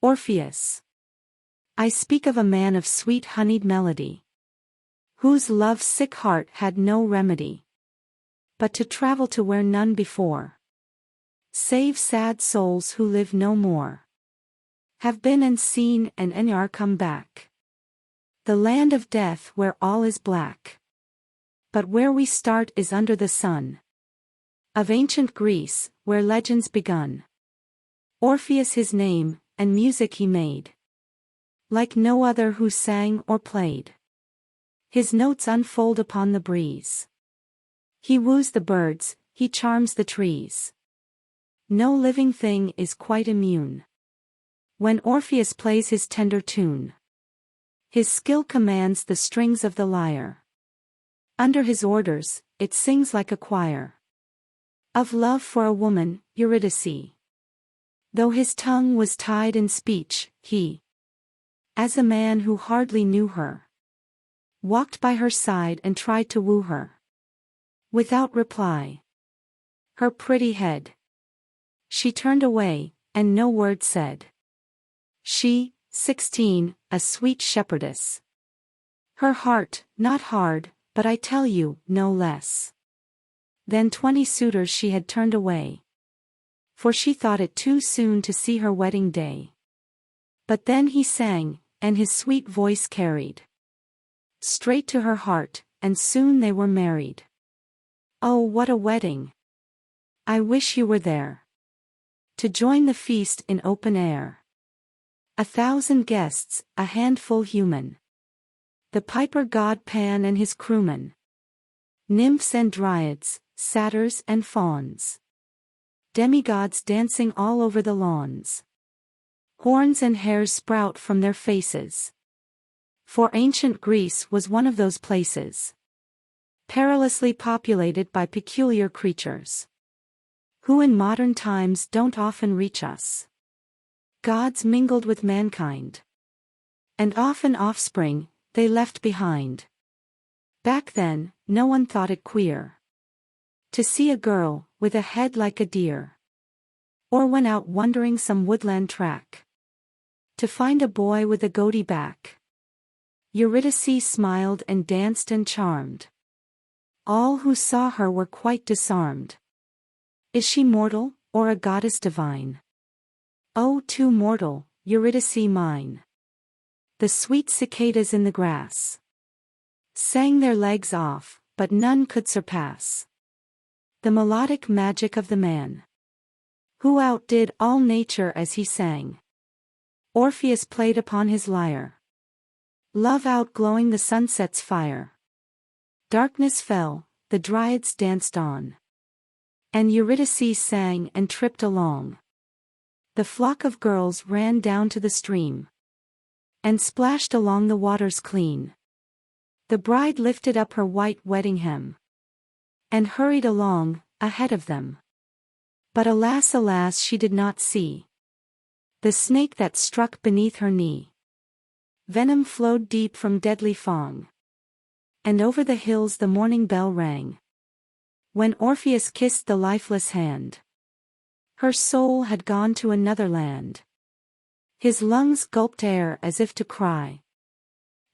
Orpheus. I speak of a man of sweet honeyed melody, whose love-sick heart had no remedy, but to travel to where none before, save sad souls who live no more, have been and seen and are come back. The land of death where all is black, but where we start is under the sun, of ancient Greece, where legends begun. Orpheus his name, and music he made, like no other who sang or played. His notes unfold upon the breeze. He woos the birds, he charms the trees. No living thing is quite immune when Orpheus plays his tender tune. His skill commands the strings of the lyre. Under his orders, it sings like a choir of love for a woman, Eurydice. Though his tongue was tied in speech, he, as a man who hardly knew her, walked by her side and tried to woo her. Without reply, her pretty head she turned away, and no word said. She, 16, a sweet shepherdess. Her heart, not hard, but I tell you, no less than 20 suitors she had turned away, for she thought it too soon to see her wedding day. But then he sang, and his sweet voice carried straight to her heart, and soon they were married. Oh, what a wedding! I wish you were there to join the feast in open air. 1,000 guests, a handful human, the piper god Pan and his crewmen, nymphs and dryads, satyrs and fauns, demigods dancing all over the lawns. Horns and hairs sprout from their faces, for ancient Greece was one of those places, perilously populated by peculiar creatures, who in modern times don't often reach us. Gods mingled with mankind, and often offspring they left behind. Back then, no one thought it queer to see a girl with a head like a deer, or when out wandering some woodland track, to find a boy with a goatee back. Eurydice smiled and danced and charmed. All who saw her were quite disarmed. Is she mortal, or a goddess divine? Oh, too mortal, Eurydice mine. The sweet cicadas in the grass sang their legs off, but none could surpass the melodic magic of the man who outdid all nature as he sang. Orpheus played upon his lyre, love outglowing the sunset's fire. Darkness fell, the dryads danced on, and Eurydice sang and tripped along. The flock of girls ran down to the stream and splashed along the waters clean. The bride lifted up her white wedding hem and hurried along, ahead of them. But alas, alas, she did not see the snake that struck beneath her knee. Venom flowed deep from deadly fang, and over the hills the morning bell rang. When Orpheus kissed the lifeless hand, her soul had gone to another land. His lungs gulped air as if to cry,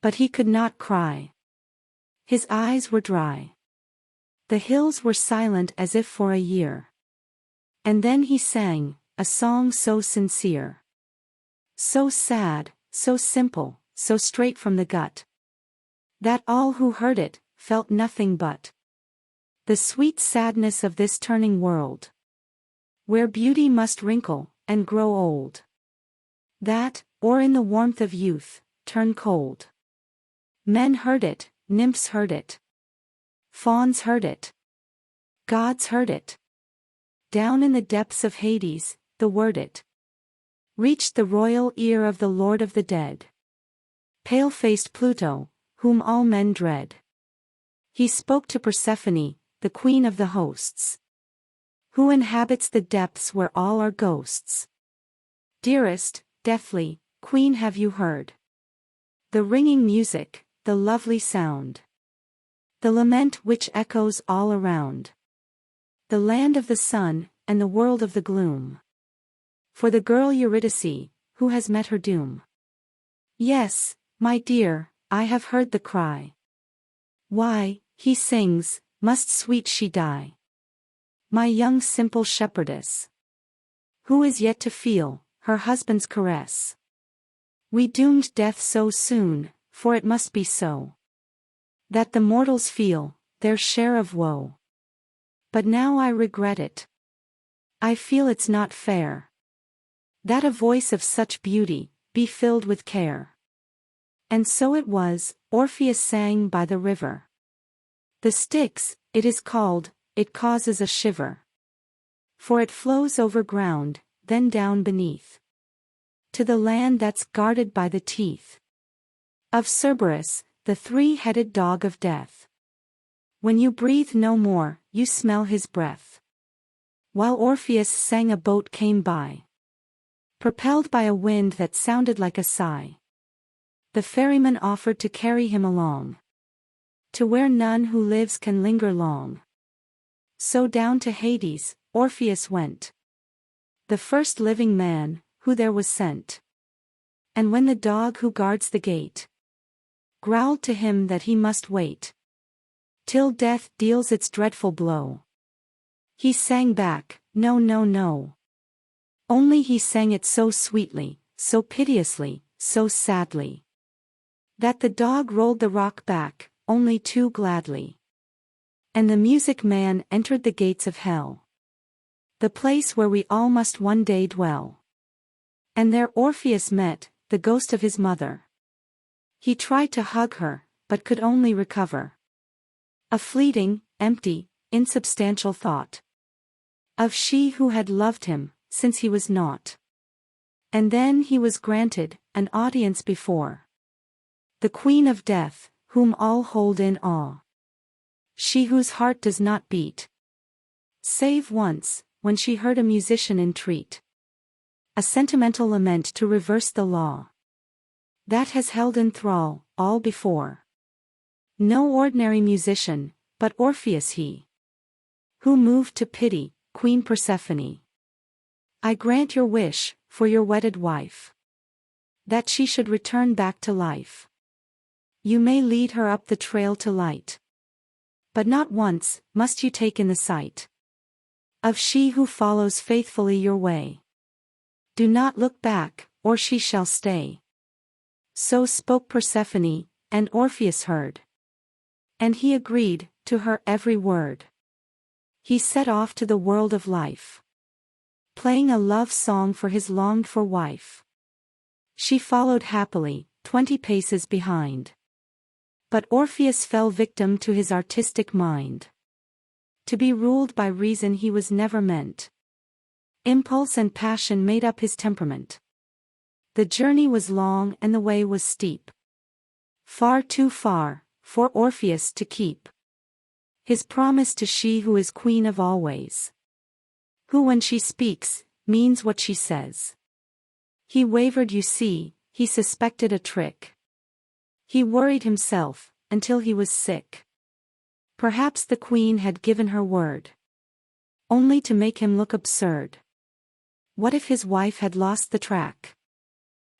but he could not cry. His eyes were dry. The hills were silent as if for a year. And then he sang, a song so sincere, so sad, so simple, so straight from the gut, that all who heard it felt nothing but the sweet sadness of this turning world, where beauty must wrinkle and grow old, that, or in the warmth of youth, turn cold. Men heard it, nymphs heard it, fauns heard it, gods heard it. Down in the depths of Hades, the word it reached the royal ear of the Lord of the Dead, pale-faced Pluto, whom all men dread. He spoke to Persephone, the queen of the hosts, who inhabits the depths where all are ghosts. Dearest, deathly, queen, have you heard the ringing music, the lovely sound, the lament which echoes all around? The land of the sun, and the world of the gloom. For the girl Eurydice, who has met her doom. Yes, my dear, I have heard the cry. Why, he sings, must sweet she die? My young simple shepherdess, who is yet to feel her husband's caress? We doomed death so soon, for it must be so, that the mortals feel their share of woe. But now I regret it. I feel it's not fair that a voice of such beauty be filled with care. And so it was, Orpheus sang by the river. The Styx, it is called, it causes a shiver. For it flows over ground, then down beneath, to the land that's guarded by the teeth of Cerberus, the three-headed dog of death. When you breathe no more, you smell his breath. While Orpheus sang, a boat came by, propelled by a wind that sounded like a sigh. The ferryman offered to carry him along, to where none who lives can linger long. So down to Hades, Orpheus went, the first living man, who there was sent. And when the dog who guards the gate growled to him that he must wait till death deals its dreadful blow, he sang back, no, no, no. Only he sang it so sweetly, so piteously, so sadly, that the dog rolled the rock back, only too gladly. And the music man entered the gates of hell, the place where we all must one day dwell. And there Orpheus met the ghost of his mother. He tried to hug her, but could only recover a fleeting, empty, insubstantial thought of she who had loved him since he was naught. And then he was granted an audience before the Queen of Death, whom all hold in awe. She whose heart does not beat, save once, when she heard a musician entreat a sentimental lament to reverse the law that has held in thrall all before. No ordinary musician, but Orpheus he, who moved to pity Queen Persephone. I grant your wish, for your wedded wife, that she should return back to life. You may lead her up the trail to light, but not once must you take in the sight of she who follows faithfully your way. Do not look back, or she shall stay. So spoke Persephone, and Orpheus heard, and he agreed to her every word. He set off to the world of life, playing a love song for his longed-for wife. She followed happily, 20 paces behind. But Orpheus fell victim to his artistic mind, to be ruled by reason he was never meant. Impulse and passion made up his temperament. The journey was long and the way was steep, far too far for Orpheus to keep his promise to she who is queen of always, who when she speaks, means what she says. He wavered, you see, he suspected a trick. He worried himself, until he was sick. Perhaps the queen had given her word, only to make him look absurd. What if his wife had lost the track?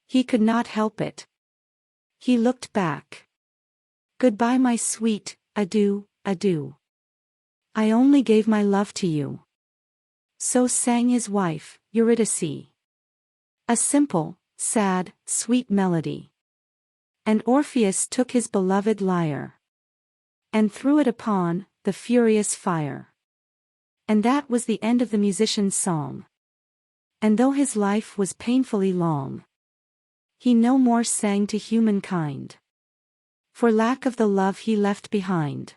He could not help it. He looked back. Goodbye my sweet, adieu, adieu. I only gave my love to you. So sang his wife, Eurydice. A simple, sad, sweet melody. And Orpheus took his beloved lyre, and threw it upon the furious fire. And that was the end of the musician's song. And though his life was painfully long, he no more sang to humankind, for lack of the love he left behind.